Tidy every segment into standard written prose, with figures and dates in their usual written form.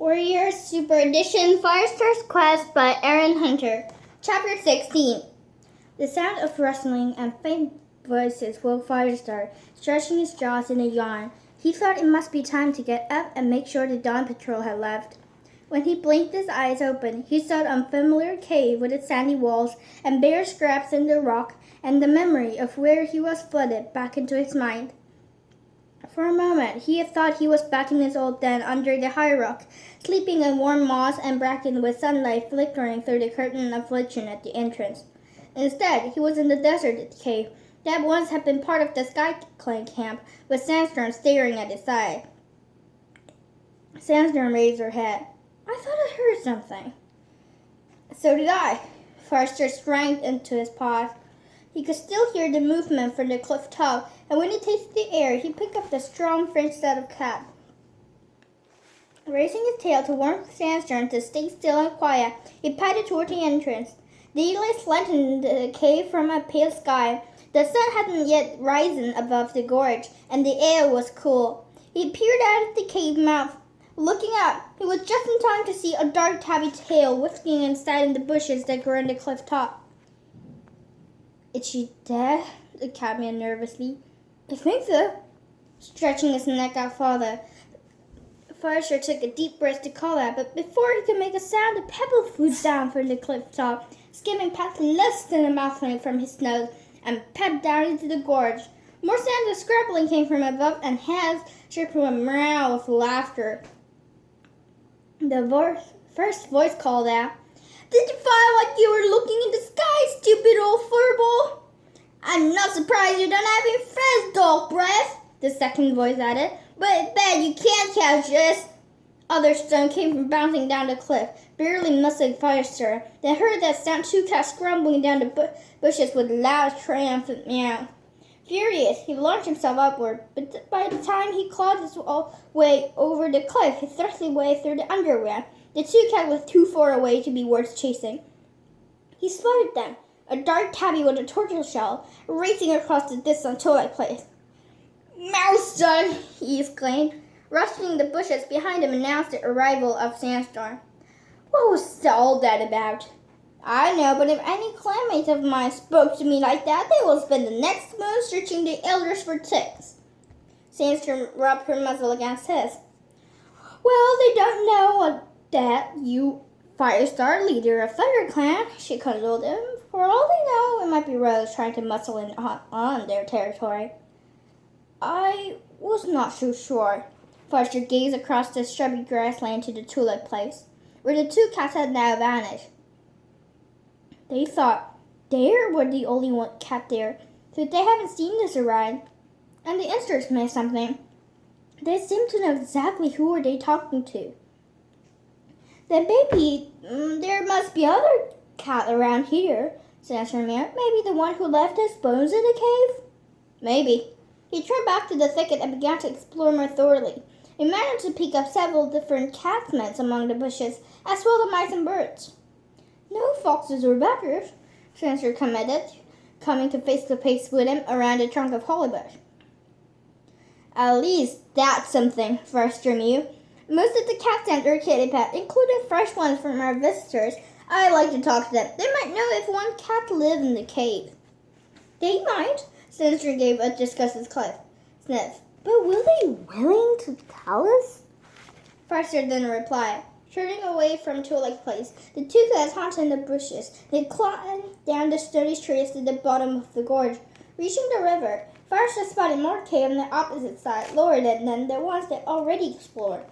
Warrior Super Edition Firestar's Quest by Aaron Hunter. Chapter 16. The sound of rustling and faint voices woke Firestar, stretching his jaws in a yawn. He thought it must be time to get up and make sure the dawn patrol had left. When he blinked his eyes open, he saw an unfamiliar cave with its sandy walls and bare scraps in the rock, and the memory of where he was flooded back into his mind. For a moment, he had thought he was back in his old den under the high rock, sleeping in warm moss and bracken with sunlight flickering through the curtain of lichen at the entrance. Instead, he was in the deserted cave that once had been part of the Sky Clan camp, with Sandstorm staring at his side. Sandstorm raised her head. "I thought I heard something." "So did I." Forrester shrank into his paws. He could still hear the movement from the cliff top, and when he tasted the air, he picked up the strong French set of cat. Raising his tail to warn Sandstorm to stay still and quiet, he padded toward the entrance. Daylight slanted into the cave from a pale sky. The sun hadn't yet risen above the gorge, and the air was cool. He peered out of the cave mouth. Looking up, he was just in time to see a dark tabby tail whisking inside in the bushes that grew on the cliff top. "Is she dead?" the catman nervously. "I think so." Stretching his neck out farther, Forrester took a deep breath to call out, but before he could make a sound, a pebble flew down from the cliff top, skimming past less than a mouth length from his nose, and pepped down into the gorge. More sounds of scrabbling came from above, and hands shook from a meow of laughter. The first voice called out, "Did you find what you were looking in the sky, stupid old furball?" "I'm not surprised you don't have any friends, dog breath," the second voice added. "But I bet you can't catch us." Other stones came from bouncing down the cliff, barely missing Firestar. They heard that sound, two cats scrambling down the bushes with loud, triumphant meow. Furious, he launched himself upward, but by the time he clawed his way over the cliff, he thrust his way through the undergrowth. The two cats were too far away to be worth chasing. He spotted them, a dark tabby with a tortoise shell, racing across the distant twilight place. "Mouser!" he exclaimed. Rustling the bushes behind him announced the arrival of Sandstorm. "What was all that about?" "I know, but if any clanmate of mine spoke to me like that, they will spend the next moon searching the elders for ticks." Sandstorm rubbed her muzzle against his. "Well, they don't know that you Firestar, leader of Thunder Clan," she cuddled him. "For all they know, it might be Rose trying to muscle in on their territory." "I was not so sure." Forrester gazed across the shrubby grassland to the tulip place, where the two cats had now vanished. They thought they were the only one cat there, so they haven't seen this ride. And the insects missed something. They seem to know exactly who are they talking to. "Then maybe there must be other cat around here," Sandstorm meowed. "Maybe the one who left his bones in the cave?" "Maybe." He turned back to the thicket and began to explore more thoroughly. He managed to pick up several different cat scents among the bushes, as well as mice and birds. "No foxes or badgers," Sandstorm commented, coming to face with him around the trunk of hollybush. "At least that's something," Forrester mewed. "Most of the cats and their kitty pet, including fresh ones from our visitors, I like to talk to them. They might know if one cat lived in the cave." "They might," Sandstorm gave a disgusted sniff. "But will they willing to tell us?" Forrester didn't reply. Turning away from Twilight Place, the two cats haunted in the bushes. They climbed down the sturdy trees to the bottom of the gorge. Reaching the river, Forrester spotted more caves on the opposite side, lower than the ones they already explored.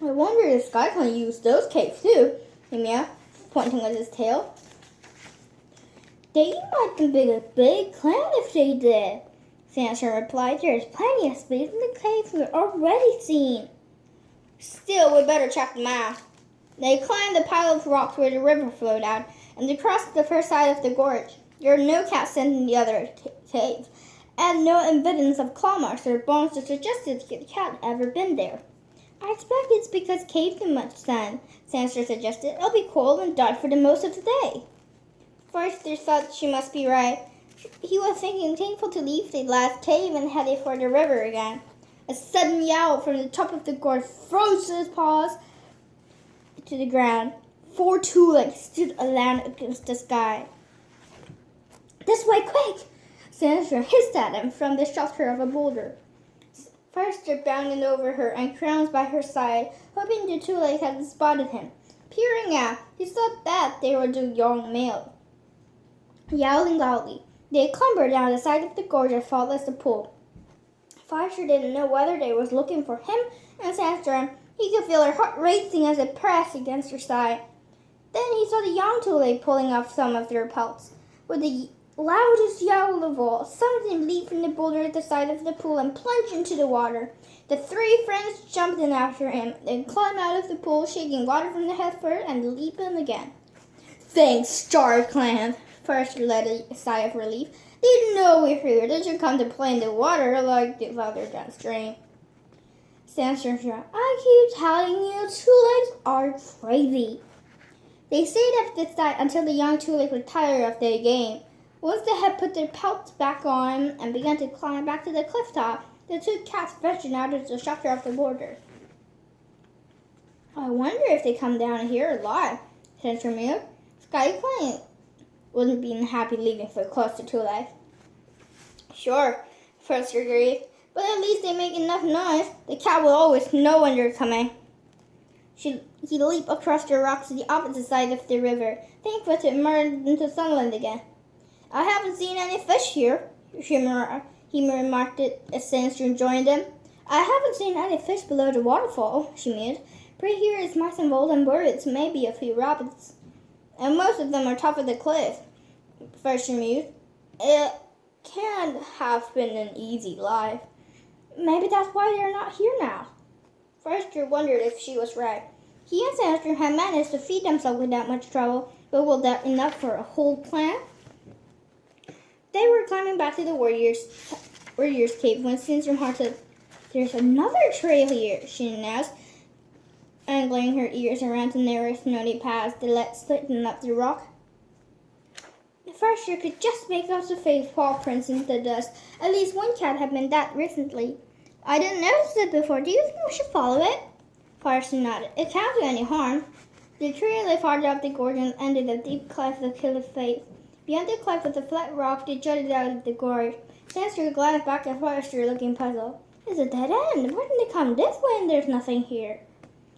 "I wonder if Sky Clan used those caves too," he meowed, pointing with his tail. "They might be a big clan if they did," Sandstorm replied. "There is plenty of space in the caves we've already seen." "Still, we better check them out." They climbed the pile of rocks where the river flowed out, and they crossed the first side of the gorge. There were no cat scent in the other caves, and no evidence of claw marks or bones to suggest that the cat had ever been there. "I expect it's because caves get much sun," Sandstorm suggested. "It'll be cold and dark for the most of the day." Forrester thought she must be right. He was thinking thankful to leave the last cave and headed for the river again. A sudden yowl from the top of the gorge froze his paws to the ground. 4 two-legs stood alone against the sky. "This way, quick!" Sandra hissed at him from the shelter of a boulder. Firestar bounded over her and crouched by her side, hoping the two-legs had spotted him. Peering out, he saw that they were the young male. Yowling loudly, they clambered down the side of the gorge and followed the pool. Firestar didn't know whether they was looking for him and Sandra. He could feel her heart racing as it pressed against her side. Then he saw the young two-leg pulling off some of their pelts. With the loudest yowl of all, something leaped from the boulder at the side of the pool and plunged into the water. The 3 friends jumped in after him, then climbed out of the pool, shaking water from their head first and leaping again. "Thanks, Star Clan!" Firestar let a sigh of relief. "They didn't know we were here. They should come to play in the water like the other downstream." Sandstone shrugged. "I keep telling you, two-legs are crazy." They stayed at this side until the young two-legs were tired of their game. Once they had put their pelts back on and began to climb back to the cliff top, the 2 cats ventured out of the shelter of the border. "I wonder if they come down here alive," Sandstone mused. "Sky Clan wouldn't be happy leaving so close to two-legs." "Sure," Firestar agreed. "But at least they make enough noise. The cat will always know when you're coming." He leaped across the rocks to the opposite side of the river, thankful to emerge into sunlight again. "I haven't seen any fish here," he remarked as Sandstone joined him. "I haven't seen any fish below the waterfall," she mused. "But here is mice and voles and birds, maybe a few rabbits. And most of them are top of the cliff." First she mused. "It can't have been an easy life. Maybe that's why they're not here now." Firestar wondered if she was right. He and Sandstone had managed to feed themselves without much trouble, but was that enough for a whole clan? They were climbing back to the warrior's cave when Sandstone halted. "There's another trail here," she announced, angling her ears around the narrow snowy paths that led sliding up the rock. Firestar could just make out the face paw prints in the dust. At least one cat had been that recently. "I didn't notice it before. Do you think we should follow it?" Firestar nodded. "It can't do any harm." The trail lay farther up the gorge and ended a deep cleft of cliff face. Beyond the cleft was a flat rock that jutted out of the gorge. Sandstone glanced back at Firestar, looking puzzled. "It's a dead end. Why didn't they come this way and there's nothing here?"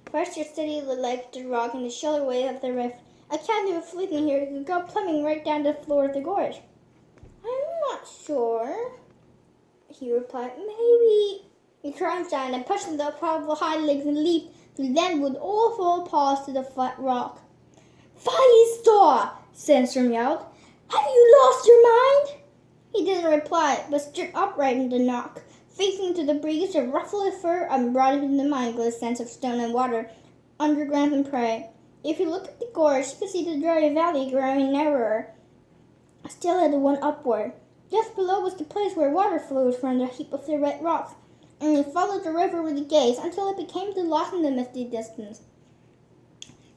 Firestar studied the ledge of the rock and the shallow way of the rift. "A cat who was sleeping here could go plumbing right down the floor of the gorge." "I'm not sure," he replied. "Maybe..." He crouched down and pushed the powerful hind legs and leaped to land with all 4 paws to the flat rock. "Firestar!" Sandstone yelled. "Have you lost your mind?" He didn't reply, but stood upright in the knock, facing to the breeze to ruffle his fur and broaden the mindless sense of stone and water, underground and prey. If you looked at the gorge, you could see the dry valley growing narrower, still at the one upward. Just below was the place where water flowed from the heap of the red rocks, and he followed the river with a gaze until it became lost in the misty distance.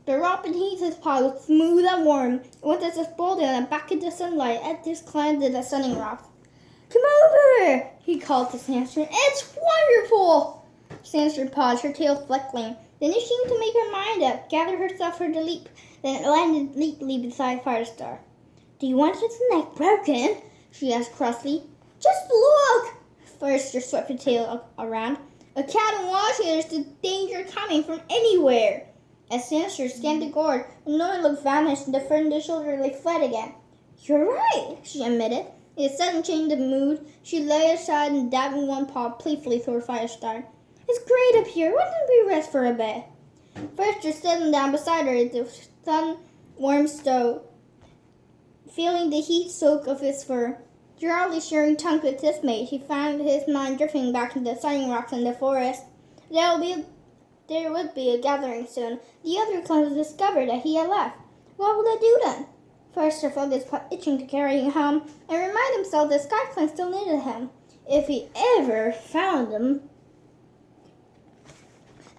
The rock beneath his paw was smooth and warm. It went as if boiled in back in the sunlight as this climbed the sunning rocks. "Come over!" he called to Sandstone. "It's wonderful!" Sandstone paused, her tail fleckling. Then she seemed to make her mind up, gathered herself for the leap, then landed neatly beside Firestar. "Do you want its neck broken?" she asked crossly. "Just look!" Firestar swept her tail around. "A cat in water, there's the danger coming from anywhere." As Sandstone scanned the gorge, another look vanished and the friend in the shoulder lay flat again. "You're right," she admitted. In a sudden change of mood, she lay aside and dabbed one paw playfully toward Firestar. "It's great up here. Why don't we rest for a bit?" Firestar sat down beside her at the sun-warmed stove, feeling the heat soak of his fur. Dryly sharing tongue with his mate, he found his mind drifting back to the sunning rocks in the forest. There would be a gathering soon. The other clans discovered that he had left. What would they do then? Firestar felt his butt itching to carry him home and remind himself that Sky Clan still needed him, if he ever found them.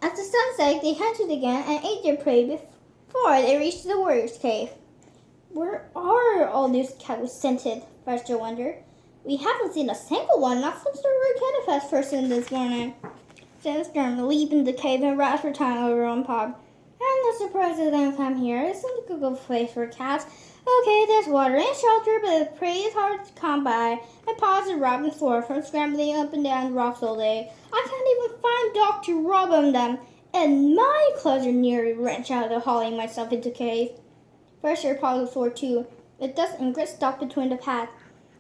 At the sunset, they hunted again and ate their prey before they reached the warrior's cave. Where are all these cows scented? Firestar wondered. We haven't seen a single one, not since the Rook Fest first thing this morning. Sandstorm leaped into the cave and wrapped her tongue over one paw. I'm not surprised that they come here. It's not a good place for cats. Okay, there's water and shelter, but the prey is hard to come by. My paws are rubbed and sore from scrambling up and down the rocks all day. I can't even find Doc to rub on them, and my claws are nearly wrenched out of hauling myself into the cave. First, your paws were sore too. The dust and grit stopped between the paths.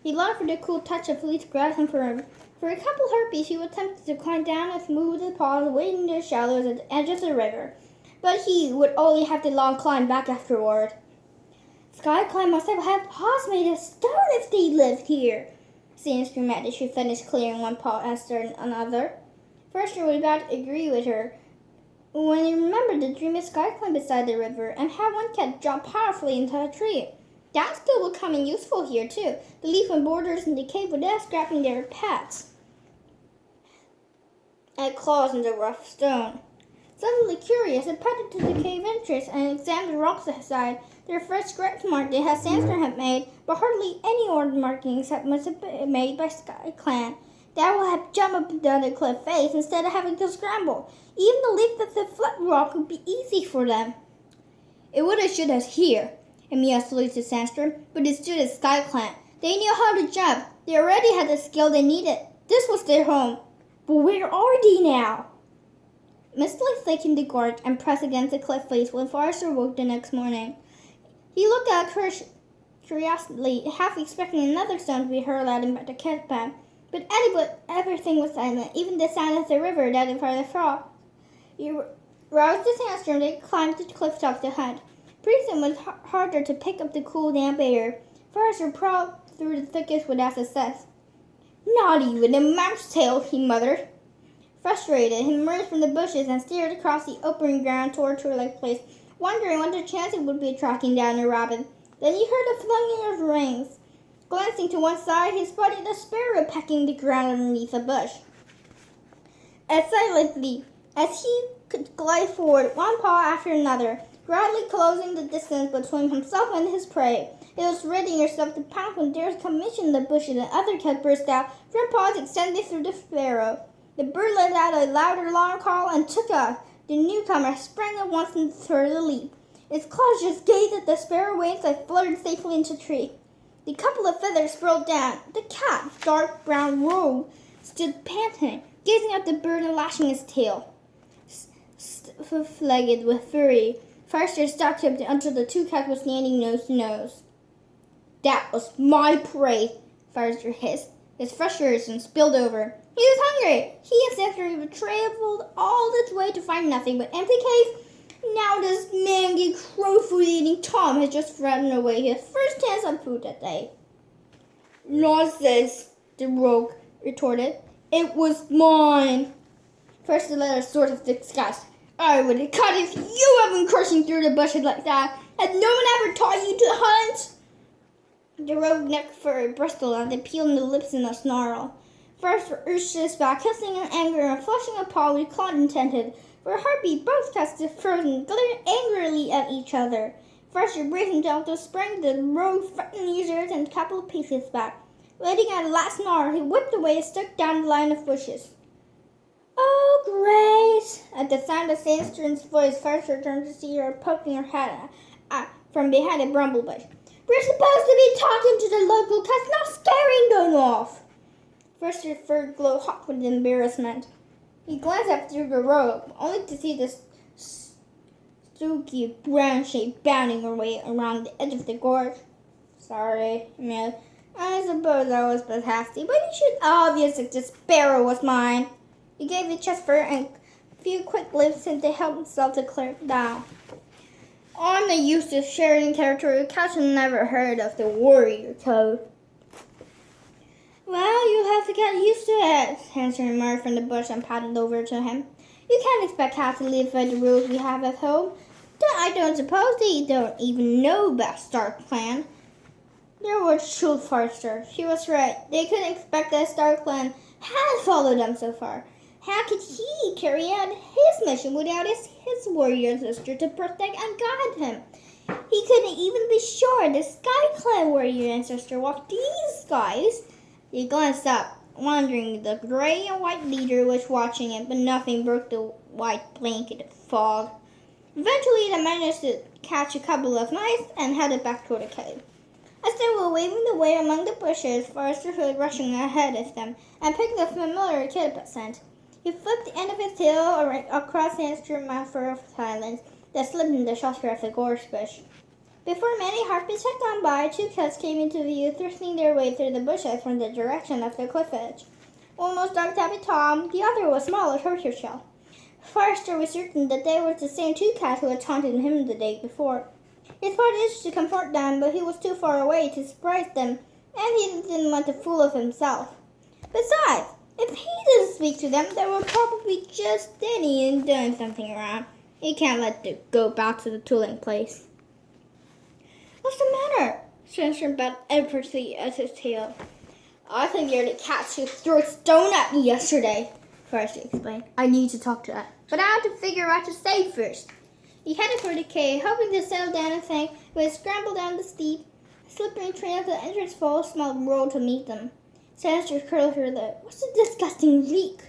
He longed for the cool touch of leaf grass and fern. For a couple heartbeats, he was tempted to climb down and smooth his paws, wading the shallows at the edge of the river. But he would only have the long climb back afterward. Sky Clan must have had paws made of stone if they lived here. Sandstorm added as she finished clearing one paw and started another. First, she was about to agree with her when he remembered the dream of Sky Clan beside the river and how one cat jumped powerfully into a tree. That skill would come in useful here too. The leaf and borders in the cave without scraping their paths and claws in the rough stone. Suddenly curious, it padded to the cave entrance and examined the rocks aside. Their first scratch mark they had Sandstorm had made, but hardly any other markings must have been made by Sky Clan. That would have jumped up and down the cliff face instead of having to scramble. Even the leap of the flat rock would be easy for them. It would have stood us here, Emil saluted Sandstorm, but it stood as Sky Clan. They knew how to jump. They already had the skill they needed. This was their home. But where are they now? Mistily flicking the gorge and pressed against the cliff face when Forrester woke the next morning. He looked out curiously, half expecting another sound to be hurled at him by the campfire. But everything was silent, even the sound of the river that had farther frost. He roused the Sandstorm. They climbed the cliff top to hunt. Pretty soon it was harder to pick up the cool, damp air. Forrester prowled through the thickets without success. Not even a mouse tail, he muttered. Frustrated, he emerged from the bushes and stared across the open ground toward Twilight Place, wondering what the chance it would be of tracking down a rabbit. Then he heard a flinging of wings. Glancing to one side, he spotted a sparrow pecking the ground underneath a bush. As silently as he could glide forward, one paw after another, gradually closing the distance between himself and his prey. It was readying herself to pounce when there was commotion in the bushes and other cats burst out, front paws extended through the sparrow. The bird let out a louder alarm call and took off. The newcomer sprang at once and started a leap. Its claws just gazed at the sparrow wings and fluttered safely into the tree. The couple of feathers sprawled down. The cat, dark brown robe, stood panting, gazing at the bird and lashing his tail. Stiff-legged with fury, Forrester stalked up until the two cats were standing nose to nose. That was my prey, Forrester hissed. His frustration spilled over. He was hungry. He and Sandstorm had traveled all this way to find nothing but empty caves. Now this mangy, crow-food-eating Tom has just thrown away his first chance on food that day. Nonsense, the rogue retorted. It was mine. First the letter sort of disgust. I would have cut if you had been crushing through the bushes like that. Had no one ever taught you to hunt? The rogue neck fur bristled and then peeled the lips in a snarl. First urged his back, hissing in anger and flashing a paw with claw intended. For a heartbeat, both cats stood frozen, glaring angrily at each other. First, braced himself to spring, the rogue flattened his ears and a couple of paces back. Letting out a last snarl, he whipped away and stuck down the line of bushes. Oh, Grace! At the sound of Sandstorm's voice, Forrester turned to see her poking her head from behind a bramble bush. We're supposed to be talking to the local cats, not scaring them off. Forrester's fur glowed hot with embarrassment. He glanced up through the robe, only to see the stooky brown shape bounding her way around the edge of the gorge. Sorry, Emil. I suppose I was but hasty, but you should obvious that the sparrow was mine. He gave the chest fur and a few quick lifts to help himself to clear it down. I'm not used to sharing territory. Cats have never heard of the warrior code. Well, you have to get used to it, Hanson emerged from the bush and paddled over to him. You can't expect cats to live by the rules we have at home. I don't suppose they don't even know about Stark Clan. Their words chilled Forrester. She was right. They couldn't expect that Stark Clan had followed them so far. How could he carry out his mission without his warrior sister to protect and guide him? He couldn't even be sure the Sky Clan warrior ancestor walked these skies. He glanced up. wondering. The gray and white leader was watching it, but nothing broke the white blanket of fog. Eventually, they managed to catch a couple of mice and headed back toward the cave. As they were waving away among the bushes, Forrester heard rushing ahead of them and picked the familiar kid scent. He flipped the end of his tail across the instrument for silence that slipped in the shelter of the gorse bush. Before many heartbeats had gone by, two cats came into view, thrusting their way through the bushes from the direction of the cliff edge. One was dark tabby Tom, the other was smaller tortoiseshell. Forrester was certain that they were the same two cats who had taunted him the day before. He thought it to comfort them, but he was too far away to surprise them, and he didn't want to fool of himself. Besides, if he didn't speak to them, they were probably just standing and doing something around. He can't let them go back to the tooling place. What's the matter? Spencer bent everly at his tail. I think you're the cats who threw a stone at me yesterday, Forrester explained. I need to talk to that, but I have to figure out what to say first. He headed for the cave, hoping to settle down and think, but he scrambled down the steep, slippery trail of the entrance full smelled road to meet them. Spencer curled her lip. What's a disgusting leak?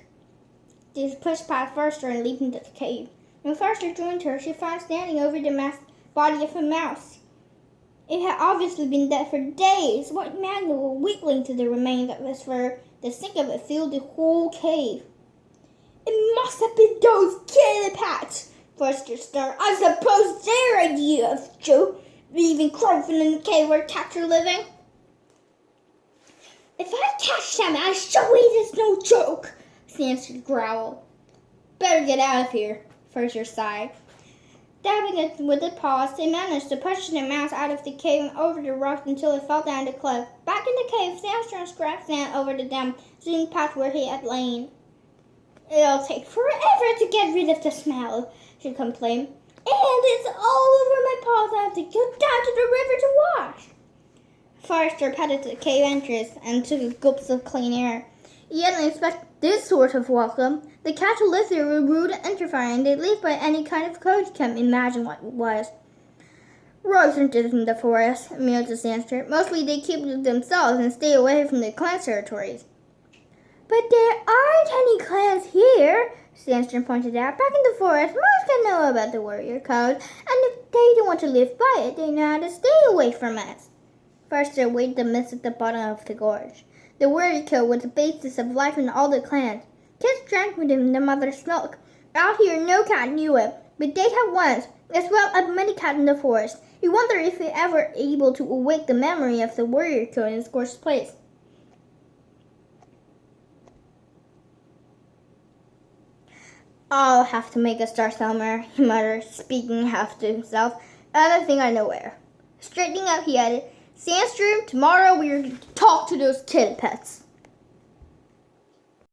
She pushed past Forrester and leaped into the cave. When Forrester joined her, she found standing over the body of a mouse. It had obviously been dead for days. White maggots were wiggling to the remains of its fur. The stink of it filled the whole cave. It must have been those killer pats, Forrester snorted. I suppose their idea of Joe leaving Cloven in the cave where cats are living. If I catch them, I show it is no joke, Spencer growled. Better get out of here, Forrester sighed. Dabbing it with the paws, they managed to push the mouse out of the cave and over the rocks until it fell down the cliff. Back in the cave, Sandstone scratched sand over the damp, zinc patch where he had lain. It'll take forever to get rid of the smell, she complained. And it's all over my paws. I have to go down to the river to wash. Forrester patted the cave entrance and took a gulp of clean air. He hadn't expected this sort of welcome. The cats who lived there were rude and interfering. They lived by any kind of code you can't imagine what it was. Rogues aren't in the forest, mused the Sandster. Mostly they keep to themselves and stay away from the clan territories. But there aren't any clans here, Sandstrom pointed out. Back in the forest, most can know about the warrior code, and if they don't want to live by it, they know how to stay away from us. Forrester weighed the mist at the bottom of the gorge. The warrior code was the basis of life in all the clans. Kids drank with him the mother's milk. Out here, no cat knew it, but they had once, as well as many cats in the forest. He wondered if he ever able to awake the memory of the warrior code in its gorgeous place. I'll have to make a start somewhere, he muttered, speaking half to himself. I don't think I know where. Straightening up, he added, Sandstrom, tomorrow we're going to talk to those kid pets.